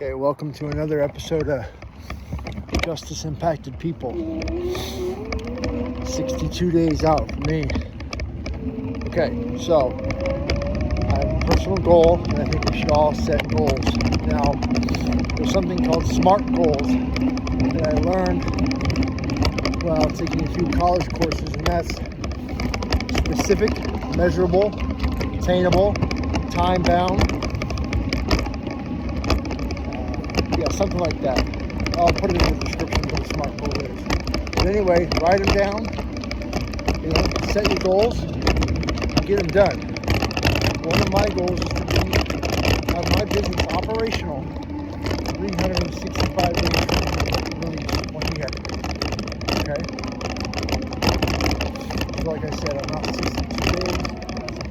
Okay, welcome to another episode of Justice Impacted People. 62 days out for me. Okay, so I have a personal goal, and I think we should all set goals. Now, there's something called SMART goals that I learned while taking a few college courses, and that's specific, measurable, attainable, time-bound. Something like that. I'll put it in the description what a SMART goal is. But anyway, write them down. Set your goals and get them done. One of my goals is to have my business operational 365 days release 1 year. Okay? So like I said, I'm out 62 days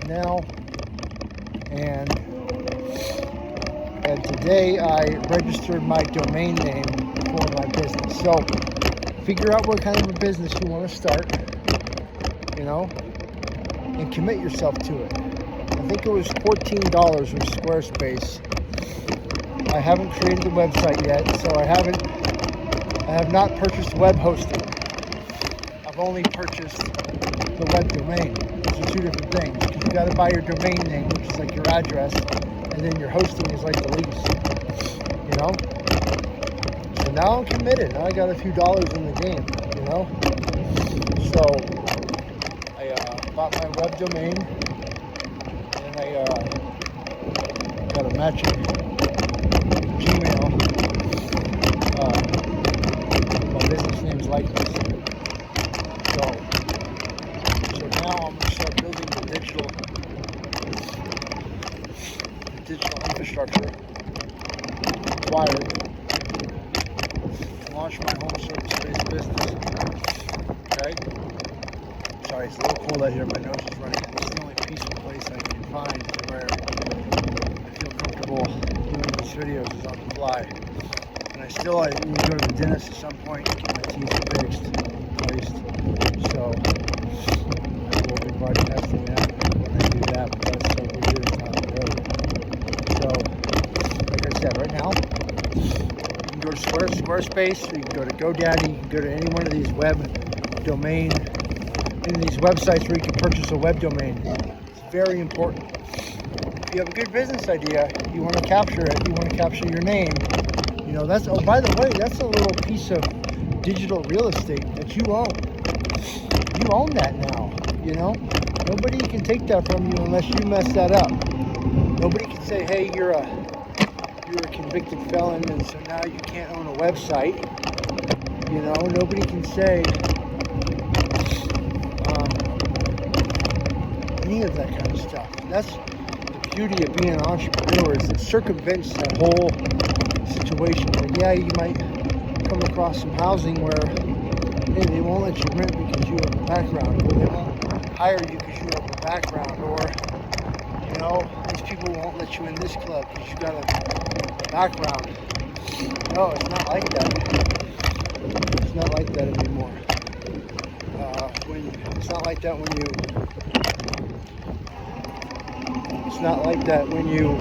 now, and today I registered my domain name for my business. So figure out what kind of a business you want to start, and commit yourself to it. I think it was $14 with Squarespace. I haven't created the website yet, so I have not purchased web hosting. I've only purchased the web domain. Those are two different things. You got to buy your domain name, which is like your address, and then your hosting is like the lease, So now I'm committed. Now I got a few dollars in the game, So I bought my web domain, and I got a matching Gmail. My business name's like this. So now I'm gonna start building the digital infrastructure required to launch my home service-based business. Okay? Sorry, it's a little cold out here. My nose is running. This is the only peaceful place I can find where I feel comfortable doing these videos is on the fly. And I need to go to the dentist at some point to get my teeth fixed, replaced. So I will be broadcasting that when I do that, but that's several years down the road. So, like I said, right now, you can go to Squarespace, or you can go to GoDaddy, you can go to any one of these these websites where you can purchase a web domain. It's very important. If you have a good business idea, you want to capture it, you want to capture your name, by the way, that's a little piece of digital real estate that you own. You own that now, Nobody can take that from you unless you mess that up. Nobody can say, hey, you're a convicted felon, and so now you can't own a website. Nobody can say any of that kind of stuff. That's the beauty of being an entrepreneur, is it circumvents that whole situation. Like, yeah, you might come across some housing where they won't let you rent because you have a background, or they won't hire you because you have a background, or these people won't let you in this club because you got a background. No, it's not like that. It's not like that anymore. It's not like that when you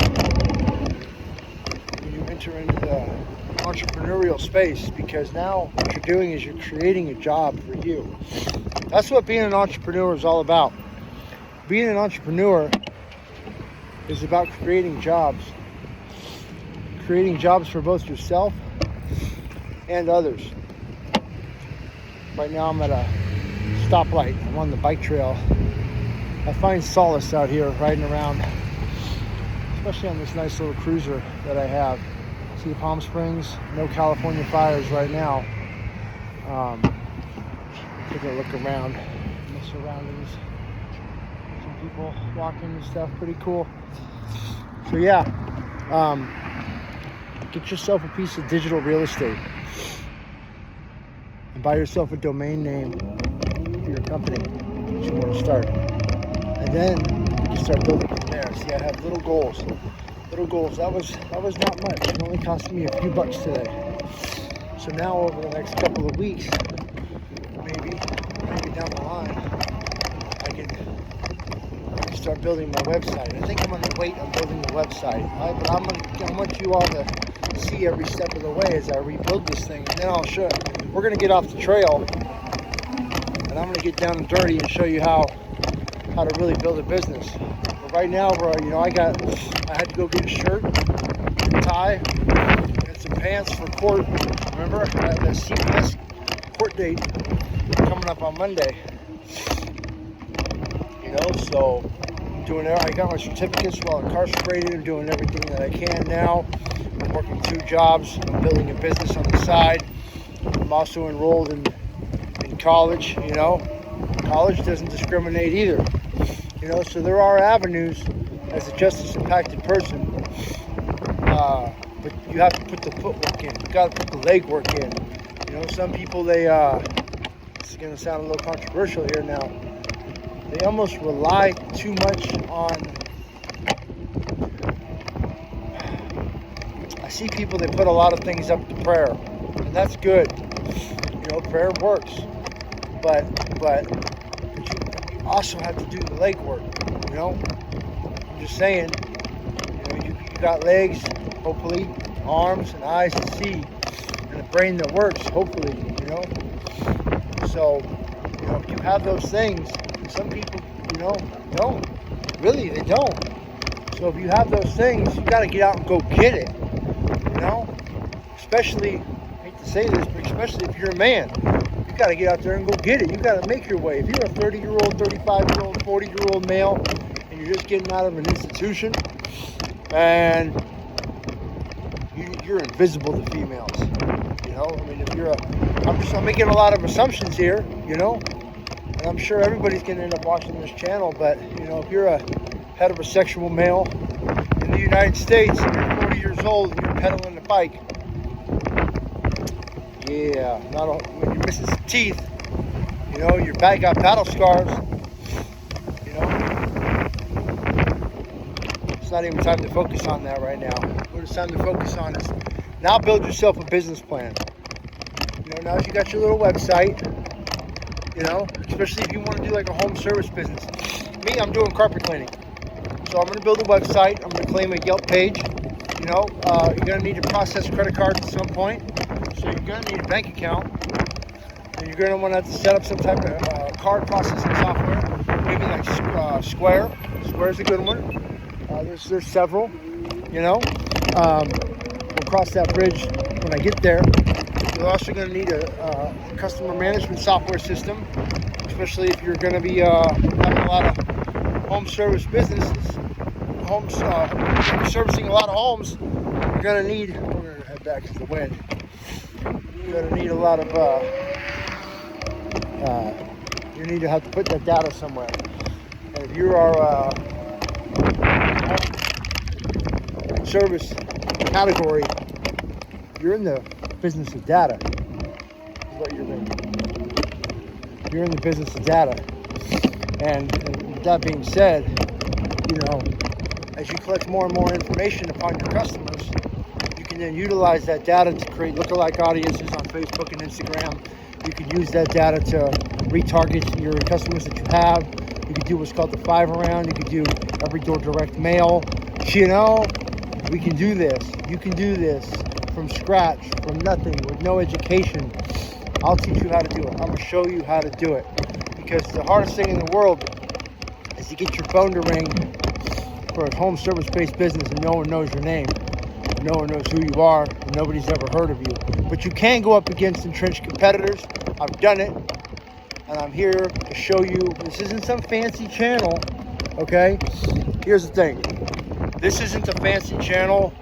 enter into the entrepreneurial space, because now what you're doing is you're creating a job for you. That's what being an entrepreneur is all about. Being an entrepreneur is about creating jobs for both yourself and others. Right now I'm at a stoplight. I'm on the bike trail. I find solace out here riding around, especially on this nice little cruiser that I have. See Palm Springs, no California fires right now. Take a look around the surroundings. Some people walking and stuff, pretty cool. So yeah, get yourself a piece of digital real estate and buy yourself a domain name for your company that you want to start. And then you can start building from there. See, I have little goals. That was not much. It only cost me a few bucks today. So now over the next couple of weeks, maybe down the line, I can start building my website. I think I'm going to wait on building the website. But I want you all to see every step of the way as I rebuild this thing. And then I'll show you. We're going to get off the trail, and I'm going to get down and dirty and show you how to really build a business. But right now, bro, you know, I had to go get a shirt, a tie, and some pants for court. Remember, I had that CPS court date coming up on Monday. You know, so doing it. I got my certificates while incarcerated. I'm doing everything that I can now. I'm working 2 jobs. I'm building a business on the side. I'm also enrolled in college. You know, college doesn't discriminate either. You know, so there are avenues as a justice impacted person, but you have to put the footwork in. You got to put the legwork in. You know, some people, this is going to sound a little controversial here now. They almost rely too much on. I see people that put a lot of things up to prayer, and that's good. You know, prayer works, but you also have to do the legwork. You know, I'm just saying. You know, you got legs, hopefully, arms and eyes to see, and a brain that works, hopefully. You know, so you know if you have those things. Some people, you know, don't. Really, they don't. So if you have those things, you got to get out and go get it. You know? Especially, I hate to say this, but especially if you're a man. You got to get out there and go get it. You got to make your way. If you're a 30-year-old, 35-year-old, 40-year-old male, and you're just getting out of an institution, and you're invisible to females. You know? I mean, if you're I'm making a lot of assumptions here, you know? And I'm sure everybody's going to end up watching this channel, but, you know, if you're a heterosexual male in the United States, and you're 40 years old and you're pedaling a bike, yeah, when you're missing some teeth, you know, your back got paddle scars, you know, it's not even time to focus on that right now. What it's time to focus on is now build yourself a business plan. You know, now that you got your little website, you know, especially if you want to do like a home service business. Me, I'm doing carpet cleaning. So I'm going to build a website. I'm going to claim a Yelp page. You know, you're going to need to process credit cards at some point. So you're going to need a bank account. And you're going to want to have to set up some type of card processing software. Maybe like Square. Square's a good one. There's several, you know. We'll cross that bridge when I get there. You're also going to need a customer management software system, especially if you're going to be having a lot of home service businesses, servicing a lot of homes. You're going to need, we're going to head back to the wind. You're going to need a lot of, you need to have to put that data somewhere. And if you are service category, you're in the business of data is what you're in. You're in the business of data. And with that being said, you know, as you collect more and more information upon your customers, you can then utilize that data to create lookalike audiences on Facebook and Instagram. You can use that data to retarget your customers that you have. You can do what's called the 5-around. You can do every door direct mail. You know, we can do this. You can do this from scratch, from nothing, with no education. I'll teach you how to do it. I'm going to show you how to do it. Because the hardest thing in the world is to get your phone to ring for a home service-based business and no one knows your name. No one knows who you are, and nobody's ever heard of you. But you can go up against entrenched competitors. I've done it, and I'm here to show you. This isn't some fancy channel, okay? Here's the thing. This isn't a fancy channel.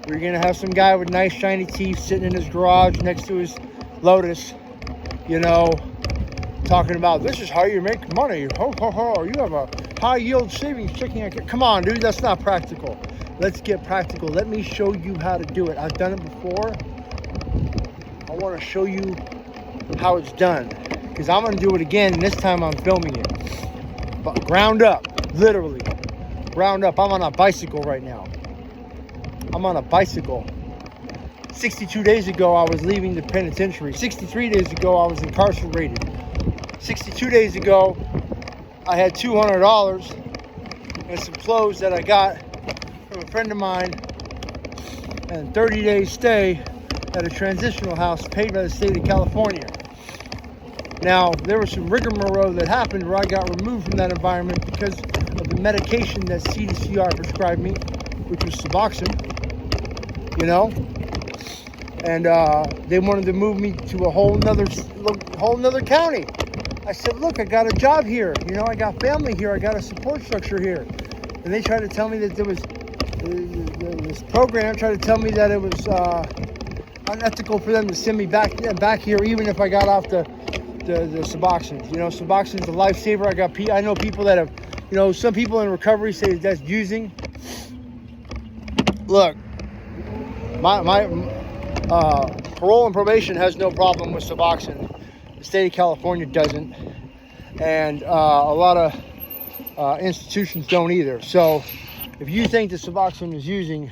We're going to have some guy with nice shiny teeth sitting in his garage next to his Lotus, you know, talking about this is how you make money. Ho, ho, ho. You have a high yield savings checking account. Come on, dude, that's not practical. Let's get practical. Let me show you how to do it. I've done it before. I want to show you how it's done because I'm going to do it again, and this time I'm filming it. But ground up, literally. Ground up. I'm on a bicycle right now. I'm on a bicycle. 62 days ago, I was leaving the penitentiary. 63 days ago, I was incarcerated. 62 days ago, I had $200 and some clothes that I got from a friend of mine. and 30 days stay at a transitional house paid by the state of California. Now, there was some rigmarole that happened where I got removed from that environment because of the medication that CDCR prescribed me, which was Suboxone, and they wanted to move me to a whole nother county. I said, look, I got a job here, I got family here, I got a support structure here. And they tried to tell me that there was this program tried to tell me that it was unethical for them to send me back here, even if I got off the Suboxone. Suboxone's a lifesaver. I know people that have, some people in recovery say that's using. Look, my parole and probation has no problem with Suboxone. The state of California doesn't, and a lot of institutions don't either. So if you think that Suboxone is using,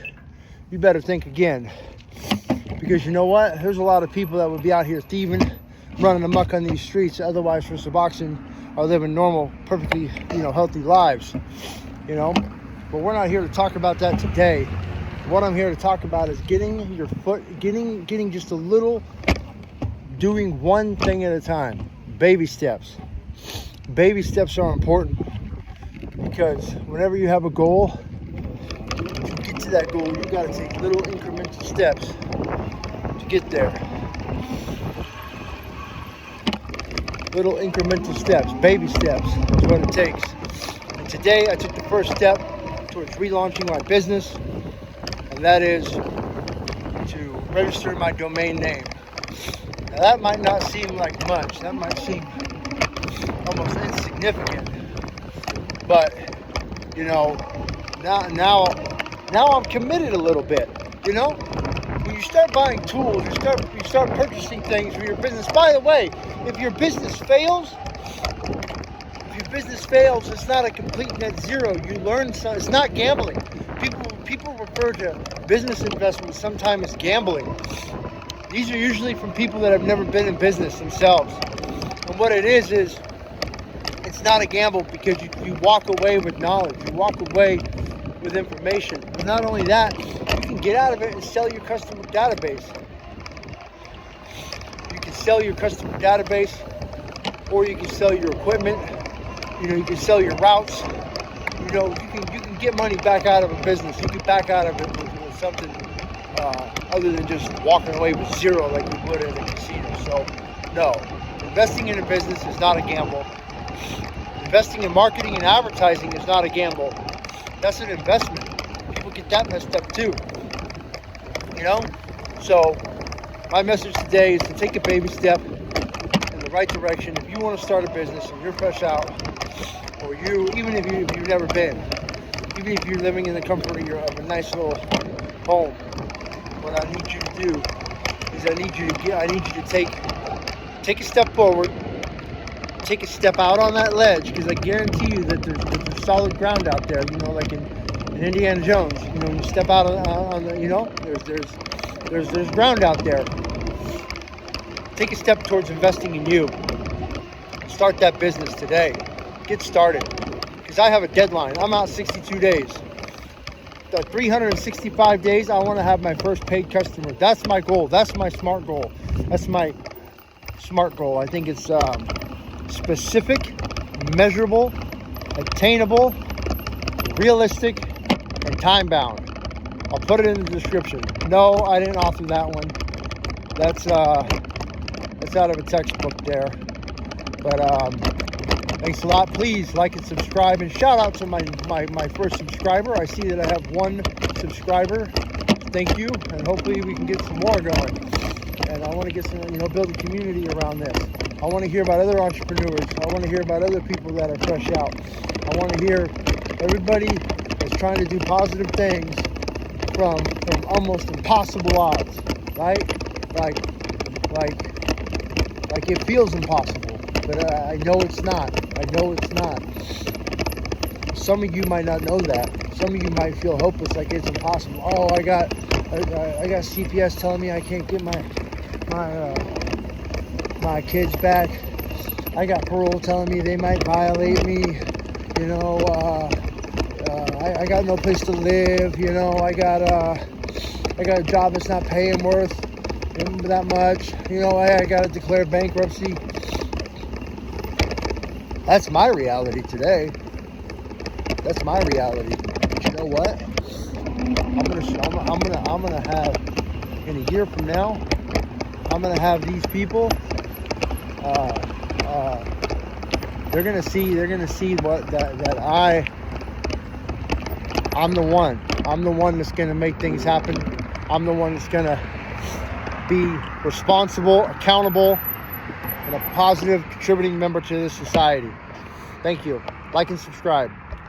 you better think again, because you know what? There's a lot of people that would be out here thieving, running amok on these streets otherwise for Suboxone, are living normal, perfectly, healthy lives, but we're not here to talk about that today. What I'm here to talk about is getting just a little, doing one thing at a time. Baby steps. Baby steps are important, because whenever you have a goal, to get to that goal, you got to take little incremental steps to get there. Little incremental steps, baby steps is what it takes. And today I took the first step towards relaunching my business, and that is to register my domain name. Now that might not seem like much, that might seem almost insignificant, but now I'm committed a little bit. When you start buying tools, you start purchasing things for your business. By the way, if your business fails, it's not a complete net zero. You learn something. It's not gambling. People refer to business investments sometimes as gambling. These are usually from people that have never been in business themselves. And what it is it's not a gamble, because you walk away with knowledge. You walk away with information. And not only that, you can get out of it and sell your customer database. You can sell your customer database, or you can sell your equipment. You can sell your routes. You can get money back out of a business. You can back out of it with something other than just walking away with zero like we would at a casino. So, no, investing in a business is not a gamble. Investing in marketing and advertising is not a gamble. That's an investment. People get that messed up too. So my message today is to take a baby step in the right direction. If you want to start a business and you're fresh out, or even if you've never been, even if you're living in the comfort of a nice little home, what I need you to do is I need you to take a step forward, take a step out on that ledge, because I guarantee you that there's solid ground out there. Like in Indiana Jones, when you step out on the, there's ground out there. Take a step towards investing in you. Start that business today. Get started, because I have a deadline. I'm out 62 days. 365 days, I want to have my first paid customer. That's my goal. That's my SMART goal. That's my SMART goal. I think it's specific, measurable, attainable, realistic, and time-bound. I'll put it in the description. No, I didn't author that one. That's out of a textbook there. But thanks a lot. Please like and subscribe, and shout out to my first subscriber. I see that I have one subscriber. Thank you, and hopefully we can get some more going. And I want to get some, build a community around this. I want to hear about other entrepreneurs. I want to hear about other people that are fresh out. I want to hear everybody that's trying to do positive things from almost impossible odds, right? Like it feels impossible, but I know it's not. I know it's not. Some of you might not know that. Some of you might feel hopeless, like it's impossible. Oh, I got CPS telling me I can't get my kids back. I got parole telling me they might violate me. I got no place to live. I got a job that's not paying worth that much. I got to declare bankruptcy. That's my reality today. That's my reality. But you know what? I'm gonna have, in a year from now, I'm gonna have these people. They're gonna see what that I'm the one. I'm the one that's gonna make things happen. I'm the one that's gonna be responsible, accountable, and a positive contributing member to this society. Thank you. Like and subscribe.